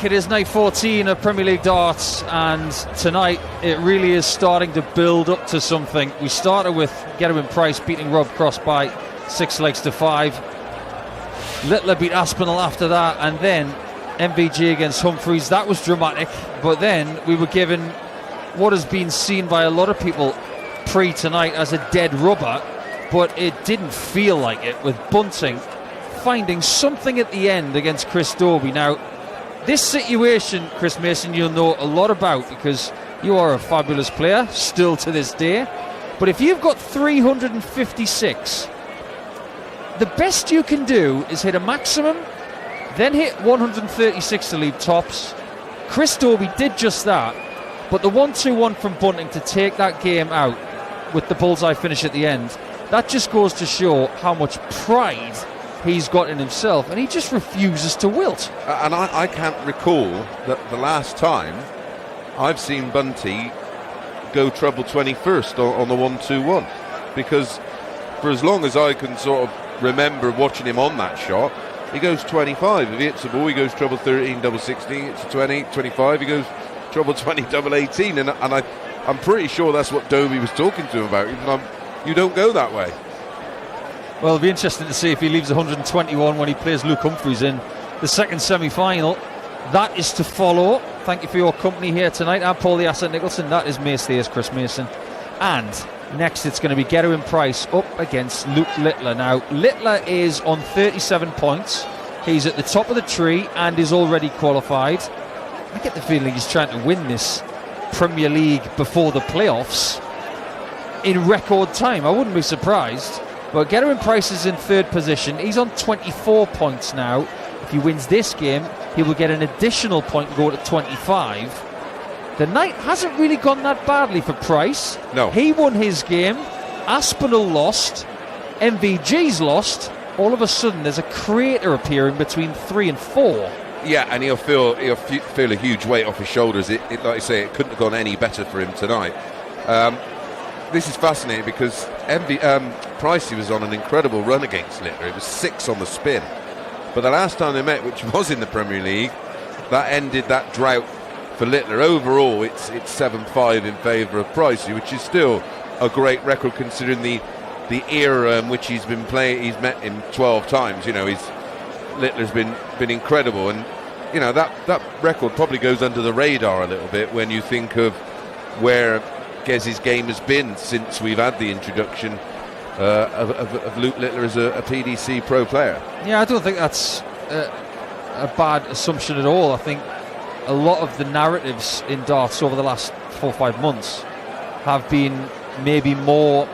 It is night 14 of Premier League Darts, and tonight it really is starting to build up to something. We started with Gerwyn Price beating Rob Cross by 6 legs to 5. Littler beat Aspinall after that, and then MVG against Humphries. That was dramatic, but then we were given what has been seen by a lot of people pre-tonight as a dead rubber, but it didn't feel like it, with Bunting finding something at the end against Chris Dobey. Now, this situation, Chris Mason, you'll know a lot about because you are a fabulous player, still to this day. But if you've got 356, the best you can do is hit a maximum, then hit 136 to leave tops. Chris Dobey did just that, but the 1-2-1 from Bunting to take that game out with the bullseye finish at the end, that just goes to show how much pride he's got in himself, and he just refuses to wilt. And I can't recall that the last time I've seen Bunty go treble 21st on the 1-2-1, because for as long as I can sort of remember watching him on that shot, he goes 25. If he hits the ball, he goes treble 13, double 16, it's 20, 25, he goes treble 20, double 18, and I'm pretty sure that's what Dobey was talking to him about. You don't go that way. Well, it'll be interesting to see if he leaves 121 when he plays Luke Humphries in the second semi-final. That is to follow. Thank you for your company here tonight. I'm Paul the Asset Nicholson. That is Mace. There's Chris Mason. And next it's going to be Gerwyn Price up against Luke Littler. Now, Littler is on 37 points. He's at the top of the tree and is already qualified. I get the feeling he's trying to win this Premier League before the playoffs in record time. I wouldn't be surprised. But Gerwyn Price is in third position. He's on 24 points now. If he wins this game, he will get an additional point and go to 25. The night hasn't really gone that badly for Price. No. He won his game. Aspinall lost. MVG's lost. All of a sudden, there's a crater appearing between 3 and 4. Yeah, and he'll feel a huge weight off his shoulders. Like I say, it couldn't have gone any better for him tonight. This is fascinating because Pricey was on an incredible run against Littler. It was 6 on the spin. But the last time they met, which was in the Premier League, that ended that drought for Littler. Overall, it's 7-5 in favour of Pricey, which is still a great record considering the era in which he's been playing. He's met him 12 times. You know, Littler's been incredible, and you know that record probably goes under the radar a little bit when you think of where Gez's game has been since we've had the introduction of Luke Littler as a PDC pro player. Yeah, I don't think that's a bad assumption at all. I think a lot of the narratives in darts over the last 4 or 5 months have been maybe more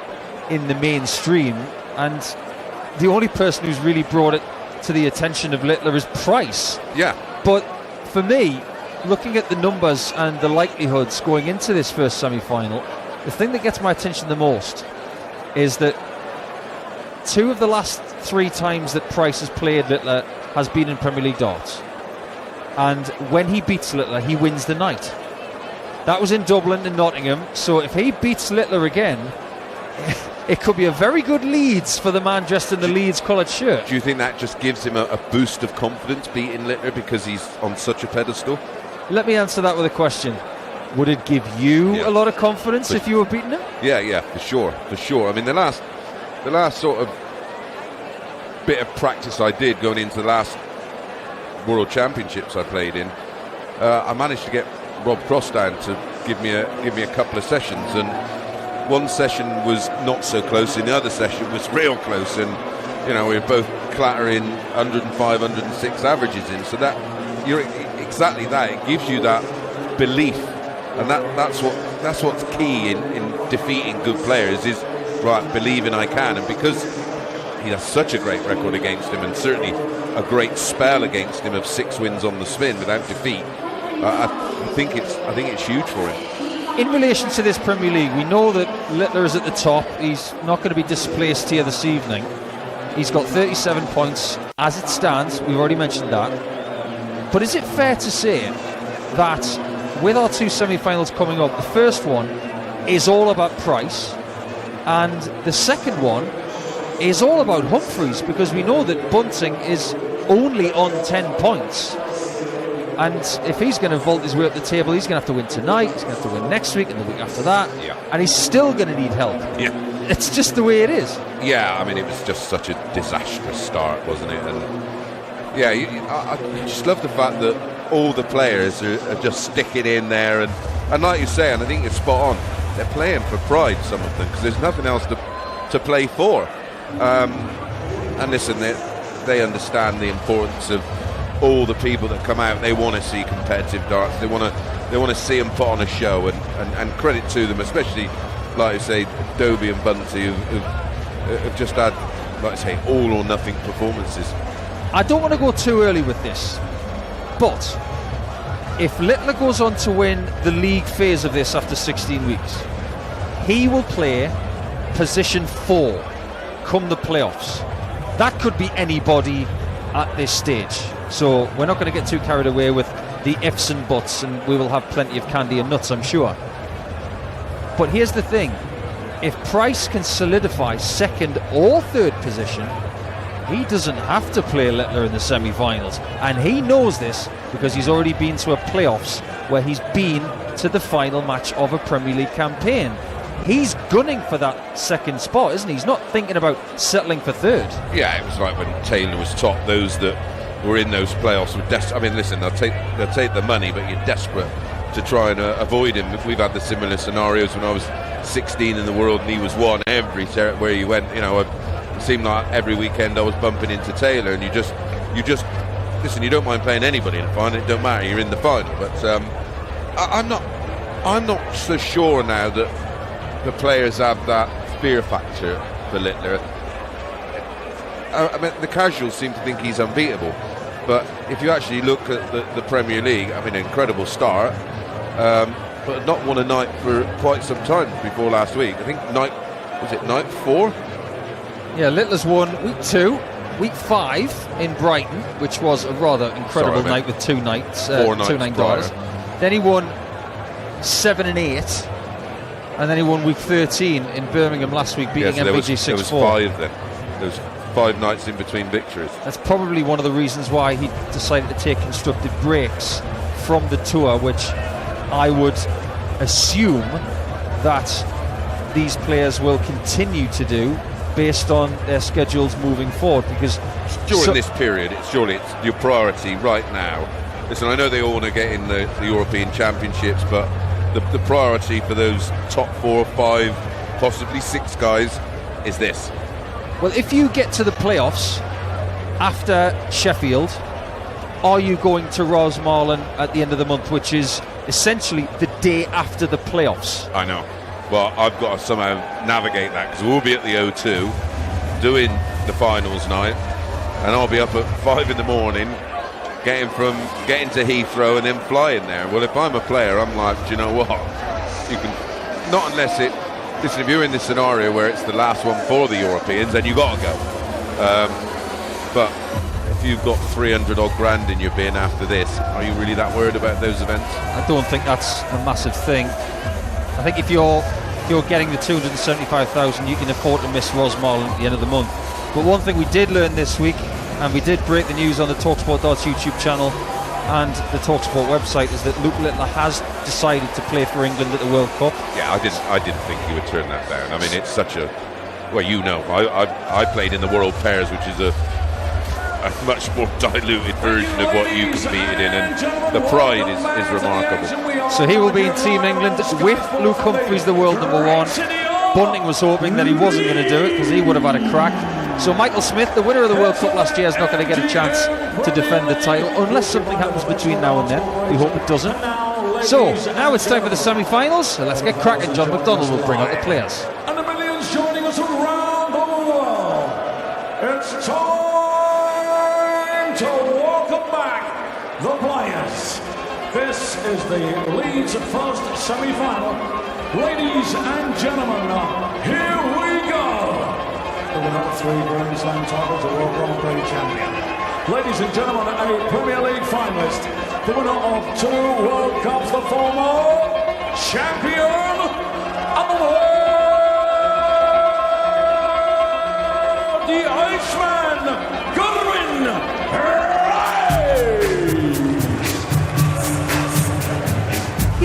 in the mainstream, and the only person who's really brought it to the attention of Littler is Price. Yeah. But for me, looking at the numbers and the likelihoods going into this first semi-final, the thing that gets my attention the most is that 2 of the last 3 times that Price has played Littler has been in Premier League Darts. And when he beats Littler, he wins the night. That was in Dublin and Nottingham, so if he beats Littler again, it could be a very good Leeds for the man dressed in the Leeds coloured shirt. Do you think that just gives him a boost of confidence beating Littler because he's on such a pedestal? Let me answer that with a question. Would it give you a lot of confidence if you were beating him? Yeah, for sure. I mean, the last sort of bit of practice I did going into the last World Championships I played in, I managed to get Rob Cross down to give me a couple of sessions, and one session was not so close, and the other session was real close, and you know we were both clattering 105, 106 averages in. So that you're exactly that. It gives you that belief, and that's what's key in defeating good players is right, believing I can. And because he has such a great record against him, and certainly a great spell against him of 6 wins on the spin without defeat, I think it's huge for him. In relation to this Premier League, we know that Littler is at the top. He's not going to be displaced here this evening. He's got 37 points as it stands. We've already mentioned that. But is it fair to say that with our 2 semi-finals coming up, the first one is all about Price, and the second one is all about Humphries, because we know that Bunting is only on 10 points. And if he's going to vault his way up the table, he's going to have to win tonight, he's going to have to win next week and the week after that. Yeah. And he's still going to need help. Yeah. It's just the way it is. Yeah, I mean, it was just such a disastrous start, wasn't it? And yeah, I just love the fact that all the players are just sticking in there. And like you say, and I think you're spot on, they're playing for pride, some of them, because there's nothing else to play for. And listen, they understand the importance of all the people that come out. They want to see competitive darts. They want to see them put on a show, and credit to them, especially, like I say, Dobey and Bunting, who've just had, like I say, all or nothing performances. I don't want to go too early with this, but if Littler goes on to win the league phase of this after 16 weeks, he will play position 4 come the playoffs. That could be anybody at this stage. So we're not going to get too carried away with the ifs and buts, and we will have plenty of candy and nuts, I'm sure. But here's the thing. If Price can solidify second or third position, he doesn't have to play Littler in the semi-finals. And he knows this because he's already been to a playoffs where he's been to the final match of a Premier League campaign. He's gunning for that second spot, isn't he? He's not thinking about settling for third. Yeah, it was like when Taylor was top. Those that were in those playoffs were desperate. I mean, listen, they'll take the money, but you're desperate to try and avoid him. We've had the similar scenarios when I was 16 in the world and he was 1 every where you went. You know, it seemed like every weekend I was bumping into Taylor, and you just listen. You don't mind playing anybody in the final. It don't matter. You're in the final. But I'm not so sure now that the players have that fear factor for Littler. I mean, the casuals seem to think he's unbeatable, but if you actually look at the Premier League, I mean, an incredible start, but not won a night for quite some time before last week. I think night 4? Yeah, Littler's won week 2, week 5 in Brighton, which was a rather incredible night with 2 nights, 4 nights 2 9 dollars. Then he won 7 and 8. And then he won week 13 in Birmingham last week, beating MVG 6-4. There was 5 then. There was 5 nights in between victories. That's probably one of the reasons why he decided to take constructive breaks from the tour, which I would assume that these players will continue to do based on their schedules moving forward. Because during this period, it's your priority right now. Listen, I know they all want to get in the European Championships, but the priority for those top 4 or 5, possibly 6 guys is this. Well, if you get to the playoffs after Sheffield, are you going to Rosmalen at the end of the month, which is essentially the day after the playoffs? I know. Well, I've got to somehow navigate that, because we'll be at the O2 doing the finals night, and I'll be up at 5 in the morning getting to Heathrow and then flying there. Well, if I'm a player, I'm like, do you know what? You can, not unless it. Listen, if you're in this scenario where it's the last one for the Europeans, then you got to go. But if you've got 300 odd grand in your bin after this, are you really that worried about those events? I don't think that's a massive thing. I think if you're getting the 275,000, you can afford to miss Rosmalen at the end of the month. But one thing we did learn this week, and we did break the news on the talkSPORT Darts YouTube channel and the talkSPORT website, is that Luke Littler has decided to play for England at the World Cup. Yeah, I didn't think he would turn that down. I mean, it's such a, well, you know, I played in the World Pairs, which is a much more diluted version of what you competed in, and the pride is remarkable. So he will be in Team England with Luke Humphries, the world number 1. Bunting was hoping that he wasn't going to do it because he would have had a crack. So Michael Smith, the winner of the World Cup last year, is not going to get a chance to defend the title unless something happens between now and then. We hope it doesn't. So now it's time for the semi-finals. So let's get cracking. John McDonald will bring out the players. And the millions joining us around the world. It's time to welcome back the players. This is the Leeds first semi-final. Ladies and gentlemen, here we go. The winner of 3 Grand Slam titles, the World Grand Prix champion. Ladies and gentlemen, a Premier League finalist, the winner of 2 World Cups, the former champion of the world, the Iceman, Gerwyn Price.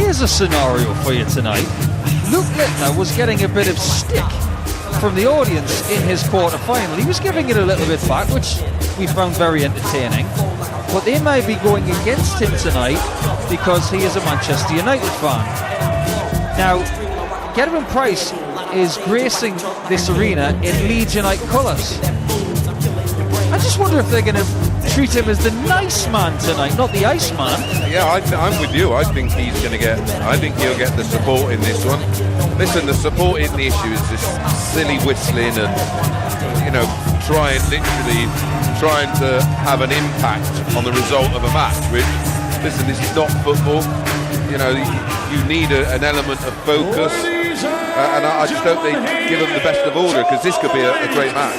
here's a scenario for you tonight. Luke Littler was getting a bit of stick from the audience in his quarter-final. He was giving it a little bit back, which we found very entertaining. But they may be going against him tonight because he is a Manchester United fan. Now, Gerwyn Price is gracing this arena in Leeds United colours. I just wonder if they're going to treat him as the nice man tonight, not the ice man. Yeah, I'm with you. I think he'll get the support in this one. Listen, the support in the issue is this silly whistling and, trying to have an impact on the result of a match. Which, listen, this is not football. You need an element of focus, and I just hope they give them the best of order, because this could be a great match.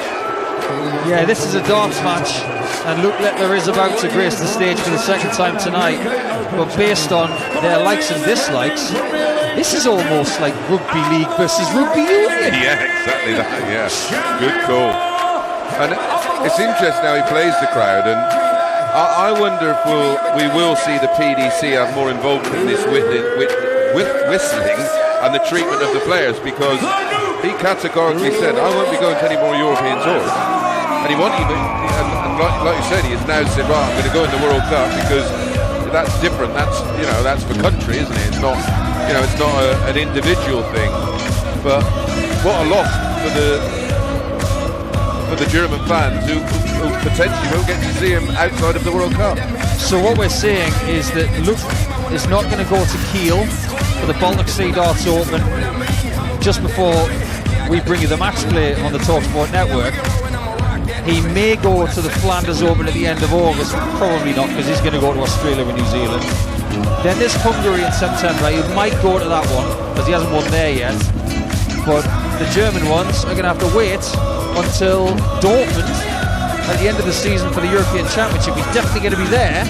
Yeah, this is a darts match, and Luke Littler is about to grace the stage for the second time tonight. But based on their likes and dislikes, this is almost like rugby league versus rugby union. Yeah, exactly that. Yeah, good call. And it's interesting how he plays the crowd, and I wonder if we will see the PDC have more involvement in this whistling and the treatment of the players, because he categorically said, I won't be going to any more European tours. And he wanted, and like you said, he has now said, right, I'm going to go in the World Cup, because that's different. That's for country, isn't it? It's not, it's not an individual thing. But what a loss for the German fans who potentially won't get to see him outside of the World Cup. So what we're saying is that Luke is not going to go to Kiel for the Baltic Sea Darts Open just before we bring you the match play on the talkSPORT network. He may go to the Flanders Open at the end of August, probably not, because he's going to go to Australia and New Zealand. Then there's Hungary in September. He might go to that one because he hasn't won there yet. But the German ones are going to have to wait until Dortmund at the end of the season for the European Championship. He's definitely going to be there.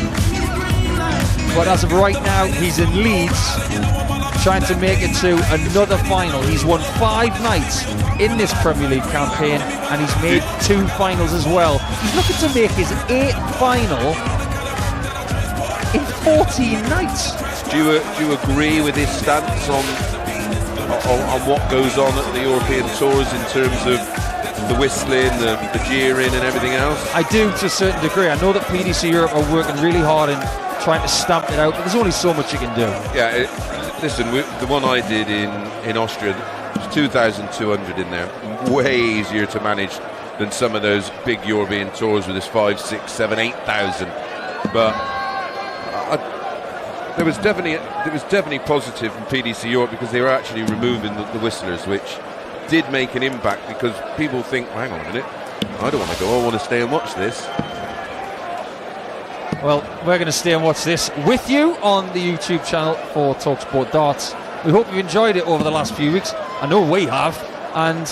But as of right now, he's in Leeds, trying to make it to another final. He's won 5 nights in this Premier League campaign, and he's made 2 finals as well. He's looking to make his 8th final in 14 nights. Do you agree with his stance on what goes on at the European tours in terms of the whistling, the jeering and everything else? I do, to a certain degree. I know that PDC Europe are working really hard in trying to stamp it out, but there's only so much you can do. Yeah, listen, the one I did in Austria, there's 2,200 in there. Way easier to manage than some of those big European tours with this 5, 6, 7, 8,000. But there was definitely positive from PDC Europe, because they were actually removing the whistlers, which did make an impact, because people think, well, hang on a minute, I don't want to go, I want to stay and watch this. Well, we're going to stay and watch this with you on the YouTube channel for talkSPORT Darts. We hope you've enjoyed it over the last few weeks. I know we have, and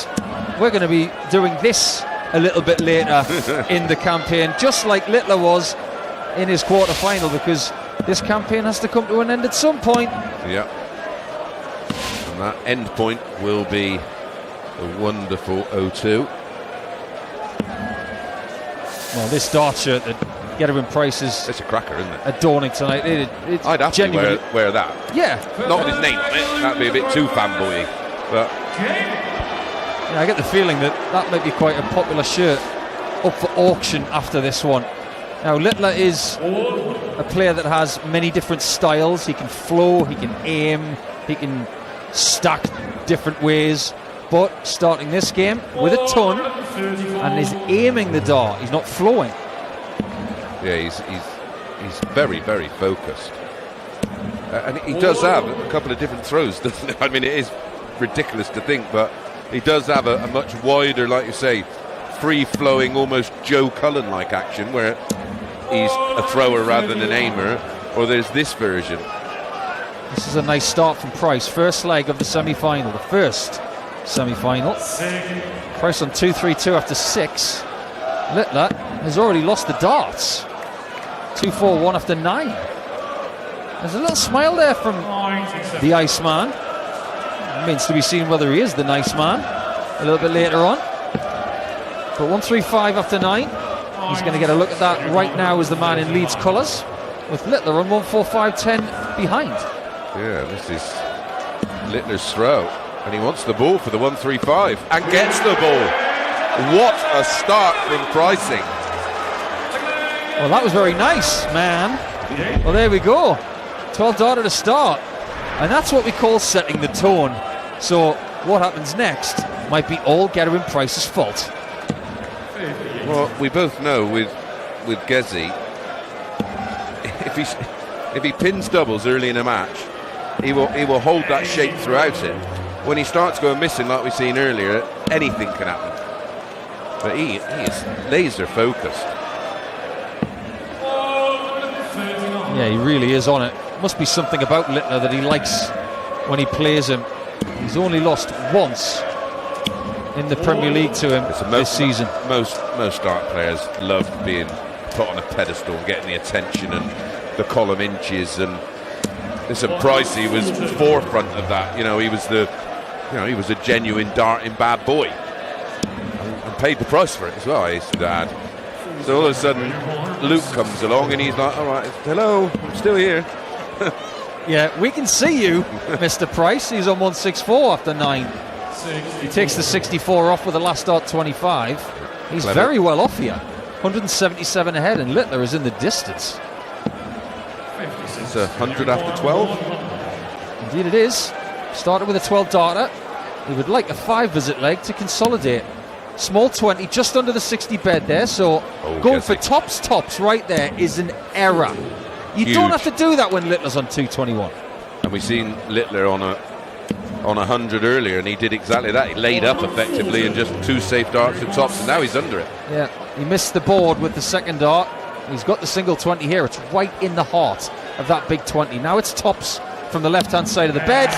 we're going to be doing this a little bit later in the campaign, just like Littler was in his quarter-final, because this campaign has to come to an end at some point. Yeah. And that end point will be the wonderful 0-2. Well, this dart shirt that Gerwyn Price is... It's a cracker, isn't it? Adorning tonight. I'd have to wear that. Yeah. Not with his name on it. That'd be a bit too fanboy. But yeah, I get the feeling that might be quite a popular shirt up for auction after this one. Now, Littler is a player that has many different styles. He can flow, he can aim, he can stack different ways. But starting this game with a ton and is aiming the dart. He's not flowing. Yeah, he's very, very focused. And he does have a couple of different throws, doesn't he? I mean, it is ridiculous to think, but he does have a much wider, like you say, free-flowing, almost Joe Cullen-like action, where he's a thrower rather than an aimer, or there's this version. This is a nice start from Price. First leg of the semi-final, the first semi-final. Price on 2-3-2 after 6. Littler has already lost the darts. 2-4-1 after 9. There's a little smile there from the Iceman. Remains to be seen whether he is the nice man a little bit later on. But 1-3-5 after 9. He's going to get a look at that right now as the man in Leeds colours, with Littler on 1-4-5-10 behind. Yeah, this is Littler's throw, and he wants the ball for the 1-3-5 and gets the ball. What a start from Pricing. Well, that was very nice, man. Well, there we go. 12 darter to start, and that's what we call setting the tone. So what happens next might be all Gerwyn Price's fault. Well, we both know with Gezi, if he pins doubles early in a match, he will hold that shape throughout it. When he starts going missing, like we've seen earlier, anything can happen. But he is laser focused. Yeah, he really is on it. Must be something about Littler that he likes when he plays him. He's only lost once in the Premier League to him this season. Most dart players love being put on a pedestal and getting the attention and the column inches, and listen, Pricey was forefront of that. He was he was a genuine darting bad boy, and paid the price for it as well, I used to add. So all of a sudden Luke comes along and he's like, all right, hello, I'm still here. Yeah, we can see you, Mr. Price. He's on 164 after 9. He takes the 64 off with the last dart 25. He's Clever. very well off here. 177 ahead, and Littler is in the distance. It's 100 after 12. Indeed it is. Started with a 12 darter. He would like a 5 visit leg to consolidate. Small 20, just under the 60 bed there, so going for tops right there is an error. You don't have to do that when Littler's on 221. And we've seen Littler on 100 earlier, and he did exactly that. He laid up effectively and just 2 safe darts to tops, and now he's under it. Yeah, he missed the board with the second dart. He's got the single 20 here. It's right in the heart of that big 20. Now it's tops from the left-hand side of the bed.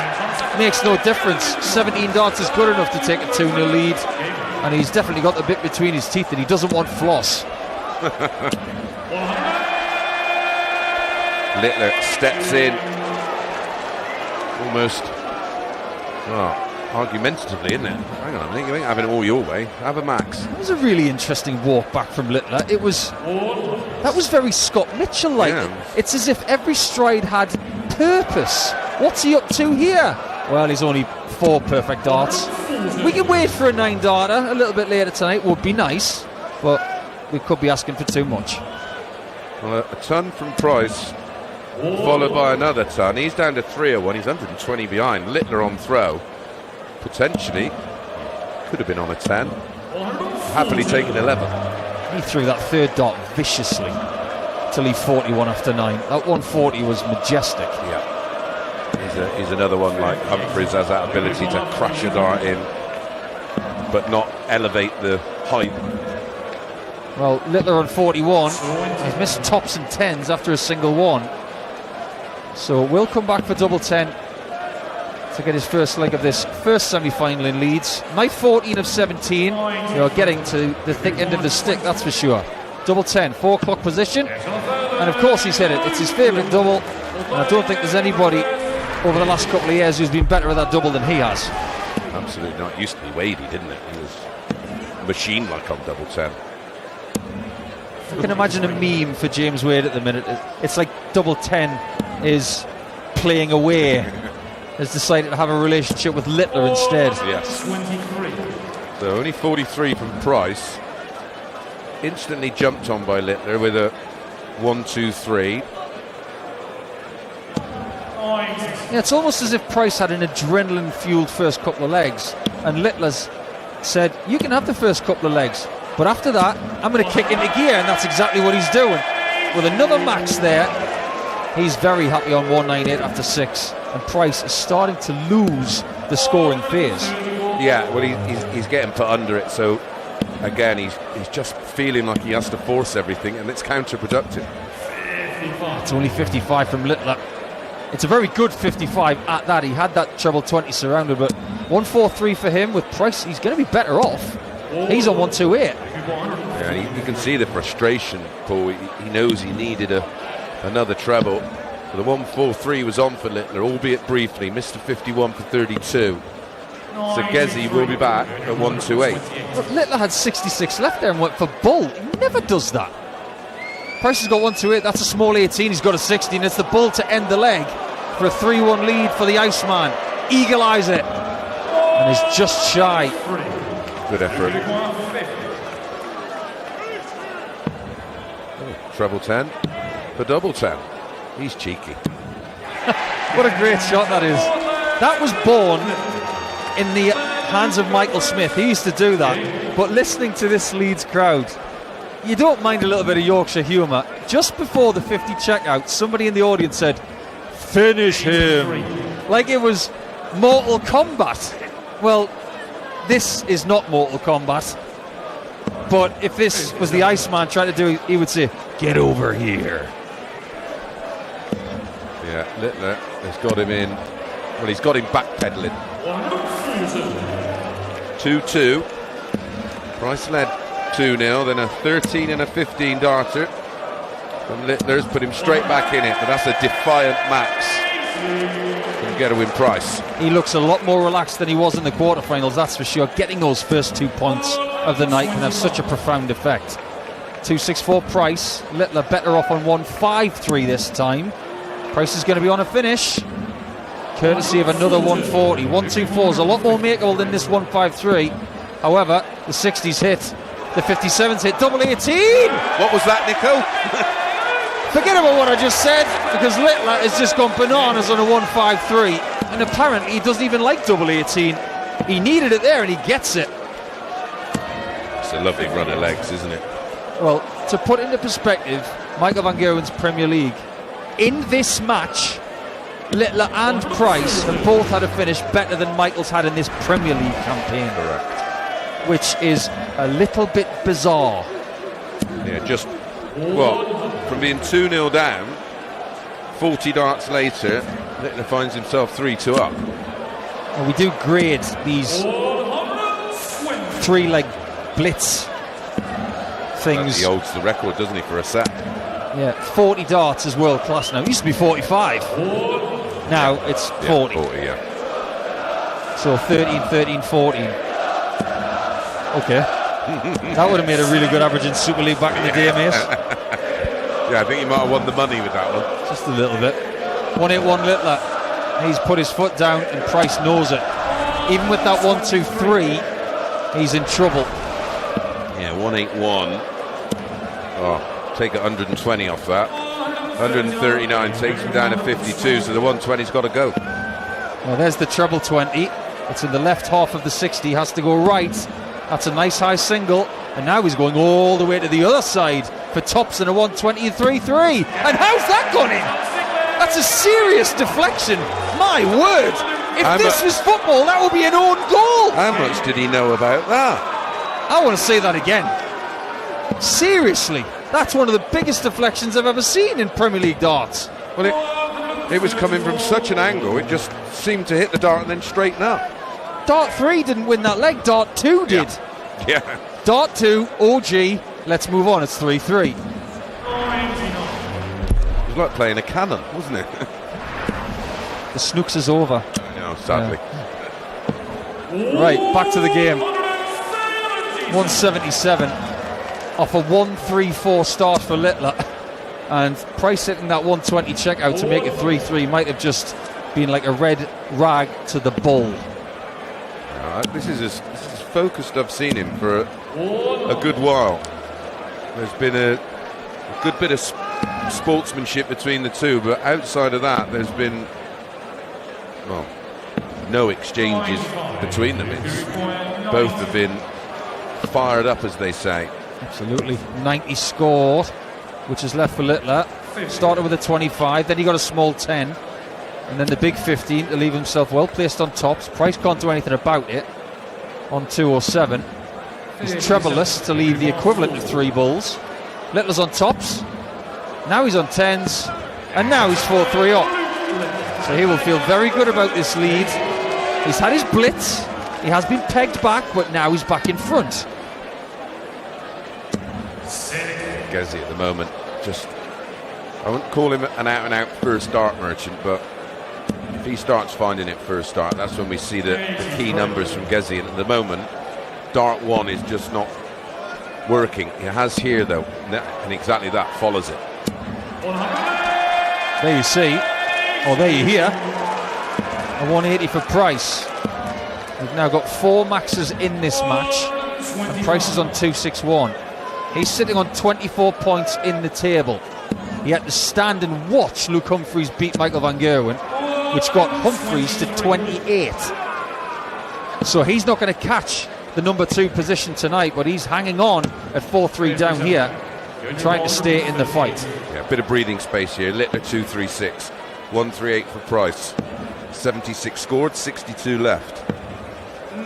Makes no difference. 17 darts is good enough to take a 2-0 lead. And he's definitely got the bit between his teeth that he doesn't want floss. Littler steps in almost argumentatively, isn't it? Hang on a minute, you ain't having it all your way. Have a max. It was a really interesting walk back from Littler. That was very Scott Mitchell-like. Yeah. It's as if every stride had purpose. What's he up to here? Well, he's only 4 perfect darts. We can wait for a 9 darter a little bit later tonight. Would be nice, but we could be asking for too much. Well, a ton from Price, followed by another ton. He's down to 301. He's 120 behind. Littler on throw. Potentially could have been on a 10. Happily taken 11. He threw that 3rd dart viciously till he 41 after 9. That 140 was majestic. Yeah. He's another one like Humphries, has that ability to crash a dart in but not elevate the height. Well, Littler on 41. He's missed tops and 10s after a single 1. So we'll come back for double 10 to get his first leg of this first semi-final in Leeds. Knife 14 of 17. You're getting to the thick end of the stick, that's for sure. Double 10, 4 o'clock position. And of course he's hit it. It's his favourite double. And I don't think there's anybody over the last couple of years who's been better at that double than he has. Absolutely not. It used to be Wadey, didn't it? He was machine-like on double 10. I can imagine a meme for James Wade at the minute. It's like double 10 is playing away. Has decided to have a relationship with Littler instead. Yes. So only 43 from Price. Instantly jumped on by Littler with a 1-2-3. Yeah, it's almost as if Price had an adrenaline-fueled first couple of legs, and Littler's said, you can have the first couple of legs, but after that, I'm going to kick into gear, and that's exactly what he's doing. With another max there, he's very happy on 198 after 6, and Price is starting to lose the scoring phase. Yeah, well, he's getting put under it, so again, he's just feeling like he has to force everything, and it's counterproductive. It's only 55 from Littler. It's a very good 55 at that. He had that treble 20 surrounded, but 143 for him with Price. He's going to be better off. He's on 128. Yeah, you can see the frustration, Paul. He knows he needed another treble. But the 143 was on for Littler, albeit briefly. Missed a 51 for 32. So Gezi will be back at 128. But Littler had 66 left there and went for bull. He never does that. Price has got 128. That's a small 18. He's got a 60, and it's the bull to end the leg. for a 3-1 lead for the Iceman. Eagle eyes it and is just shy. Good effort. Treble 10 for double 10. He's cheeky. What a great shot that is. That was born in the hands of Michael Smith. He used to do that. But listening to this Leeds crowd, you don't mind a little bit of Yorkshire humour. Just before the 50 checkout, somebody in the audience said, "Finish him." Like it was Mortal Kombat. Well, this is not Mortal Kombat. But if this was the Iceman trying to do it, he would say, "Get over here." Yeah, Littler has got him in. Well, he's got him backpedaling. 2-2. Price led 2-0, then a 13 and a 15 darter. And Littler's put him straight back in it, but that's a defiant max from Gerwyn Price. He looks a lot more relaxed than he was in the quarterfinals, that's for sure. Getting those first 2 points of the night can have such a profound effect. 2-6-4 Price. Littler better off on 1-5-3 this time. Price is going to be on a finish, courtesy of another 140. 1-2-4 is a lot more makeable than this 1-5-3. However, the 60s hit, the 57s hit, double 18! What was that, Nico? Forget about what I just said, because Littler has just gone bananas on a 1-5-3, and apparently he doesn't even like double 18. He needed it there and he gets it. It's a lovely run of legs, isn't it? Well, to put into perspective Michael van Gerwen's Premier League, in this match, Littler and Price have both had a finish better than Michael's had in this Premier League campaign. Correct. Which is a little bit bizarre. Yeah, just, well, from being 2-0 down, 40 darts later, Littler finds himself 3-2 up. And we do grade these 3-leg blitz things. He holds the record, doesn't he, for a set? Yeah, 40 darts is world class now. It used to be 45. Now it's 40. Yeah, 40, yeah. So 13, 13, 14. Okay. That would have made a really good average in Super League back in the day, mate. Yeah, I think he might have won the money with that one. Just a little bit. 1-8-1 Littler. He's put his foot down and Price knows it. Even with that 1-2-3, he's in trouble. Yeah, 1-8-1. Oh, take 120 off that. 139 takes him down to 52, so the 120's got to go. Well, there's the treble 20. It's in the left half of the 60. Has to go right. That's a nice high single. And now he's going all the way to the other side for tops and a 120-3-3. And how's that gone in? That's a serious deflection. My word. If this was football, that would be an own goal. How much did he know about that? I want to say that again. Seriously. That's one of the biggest deflections I've ever seen in Premier League darts. Well, it was coming from such an angle, it just seemed to hit the dart and then straighten up. Dart 3 didn't win that leg, Dart 2 did. Yeah. Dart 2, OG, let's move on, it's 3-3. It was like playing a cannon, wasn't it? The snooks is over. No, sadly. Yeah. Right, back to the game. 177 off a 1-3-4 start for Littler. And Price hitting that 120 checkout to make it 3-3 might have just been like a red rag to the bull. This is as focused I've seen him for a good while. There's been a good bit of sportsmanship between the two, but outside of that, there's been, well, no exchanges between them. Both have been fired up, as they say. Absolutely. 90 scored, which is left for Littler. Started with a 25, then he got a small 10, and then the big 15 to leave himself well placed on tops. Price can't do anything about it on 207. He's trebleless to leave the equivalent of 3 bulls. Littler's on tops. Now he's on 10s, and now he's 4-3 up. So he will feel very good about this lead. He's had his blitz. He has been pegged back, but now he's back in front. Gezi at the moment, just, I wouldn't call him an out-and-out first dart merchant, but if he starts finding it first dart, that's when we see the key numbers from Gezi. And at the moment, dart 1 is just not working. It has here, though, and exactly that follows it. There you see, Oh, there you hear. A 180 for Price. We've now got 4 maxes in this match. And Price is on 261. He's sitting on 24 points in the table. He had to stand and watch Luke Humphries beat Michael van Gerwen, which got Humphries to 28. So he's not going to catch the number 2 position tonight, but he's hanging on at 4-3 down here, trying to stay in the fight. Yeah, a bit of breathing space here. Littler 236, 138 for Price. 76 scored, 62 left.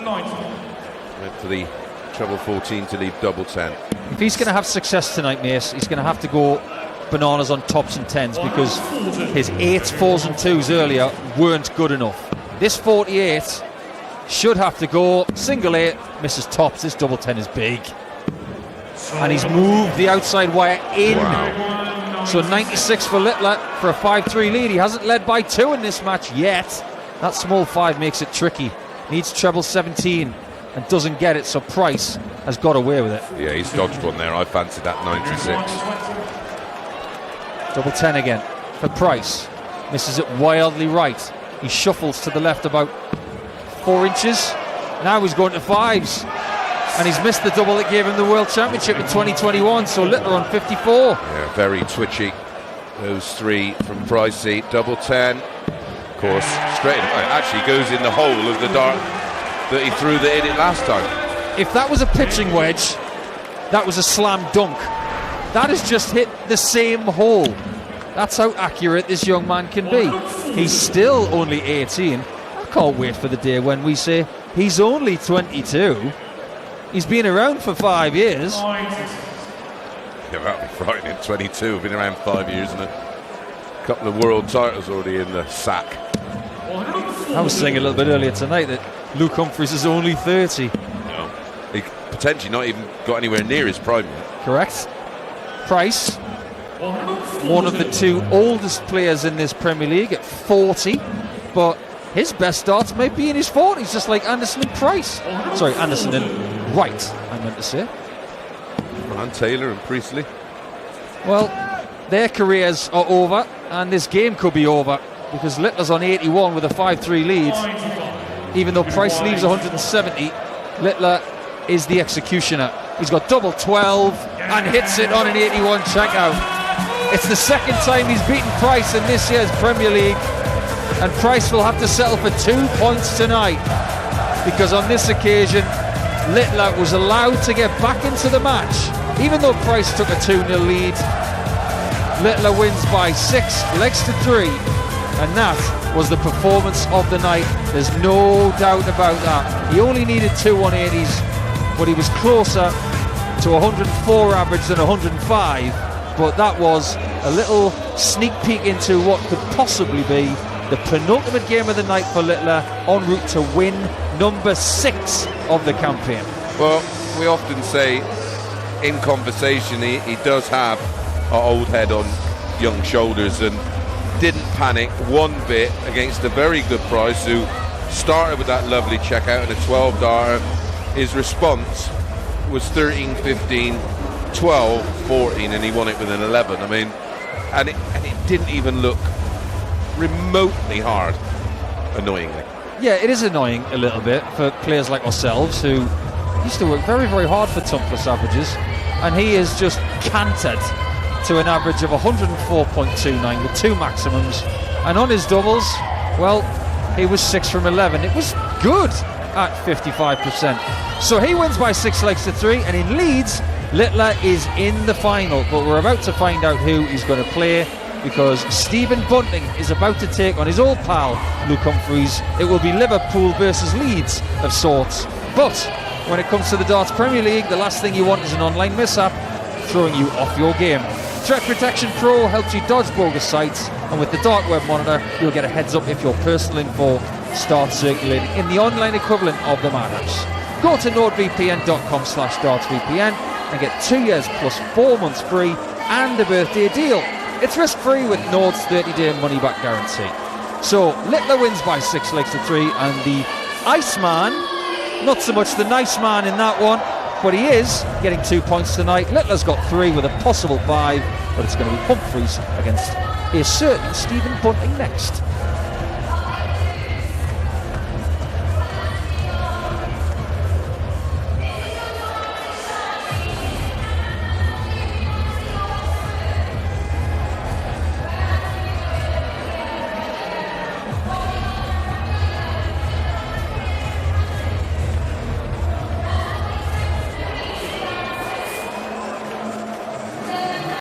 Went for the treble 14 to leave double 10. If he's going to have success tonight, Mace, he's going to have to go bananas on tops and 10s, because his 8s, 4s and 2s earlier weren't good enough. This 48 should have to go single 8, misses tops. This double 10 is big. And he's moved the outside wire in. Wow. So 96 for Littler for a 5-3 lead. He hasn't led by 2 in this match yet. That small 5 makes it tricky. Needs treble 17 and doesn't get it, so Price has got away with it. Yeah, he's dodged one there. I fancied that 96. Double 10 again for Price. Misses it wildly right. He shuffles to the left about 4 inches. Now he's going to 5s. And he's missed the double that gave him the World Championship in 2021, so Littler on 54. Yeah, very twitchy. Those 3 from Pricey. Double 10. Of course, straight in. It actually goes in the hole of the dart that he threw that hit it last time. If that was a pitching wedge, that was a slam dunk. That has just hit the same hole. That's how accurate this young man can be. He's still only 18. I can't wait for the day when we say he's only 22. He's been around for 5 years. Yeah, that'd be frightening. 22, been around 5 years and a couple of world titles already in the sack. I was saying a little bit earlier tonight that Luke Humphries is only 30. No, he potentially not even got anywhere near his prime yet. Correct. Price, one of the 2 oldest players in this Premier League at 40, but his best starts may be in his 40s, just like Anderson and Price. Sorry, Anderson and Wright, I meant to say. And Taylor and Priestley. Well, their careers are over, and this game could be over, because Littler's on 81 with a 5-3 lead. Even though Price leaves 170, Littler is the executioner. He's got double 12 and hits it on an 81 checkout. It's the second time he's beaten Price in this year's Premier League, and Price will have to settle for 2 points tonight, because on this occasion Littler was allowed to get back into the match. Even though Price took a 2-0 lead, Littler wins by 6 legs to 3, and that was the performance of the night. There's no doubt about that. He only needed 2 180s, but he was closer to 104 average than 105. But that was a little sneak peek into what could possibly be the penultimate game of the night for Littler, en route to win number 6 of the campaign. Well, we often say in conversation he does have an old head on young shoulders, and didn't panic one bit against a very good Price, who started with that lovely checkout and a 12 darter. His response was 13-15, 12-14, and he won it with an 11. I mean, and it didn't even look remotely hard, annoyingly. Yeah, it is annoying a little bit for players like ourselves who used to work very, very hard for Tumpless averages, and he is just cantered to an average of 104.29 with 2 maximums, and on his doubles, well, he was 6 from 11. It was good at 55%. So he wins by 6 legs to 3, and in Leeds, Littler is in the final, but we're about to find out who he's going to play, because Stephen Bunting is about to take on his old pal Luke Humphries. It will be Liverpool versus Leeds of sorts, but when it comes to the Darts Premier League, the last thing you want is an online mishap throwing you off your game. Threat Protection Pro helps you dodge bogus sites, and with the Dark Web Monitor, you'll get a heads up if your personal info starts circulating in the online equivalent of the Madhouse. Go to nordvpn.com/dartsvpn and get 2 years plus 4 months free and a birthday deal. It's risk-free with Nord's 30-day money-back guarantee. So Littler wins by 6 legs to 3, and the Iceman, not so much the nice man in that one, but he is getting 2 points tonight. Littler's got 3 with a possible 5, but it's going to be Humphries against a certain Stephen Bunting next.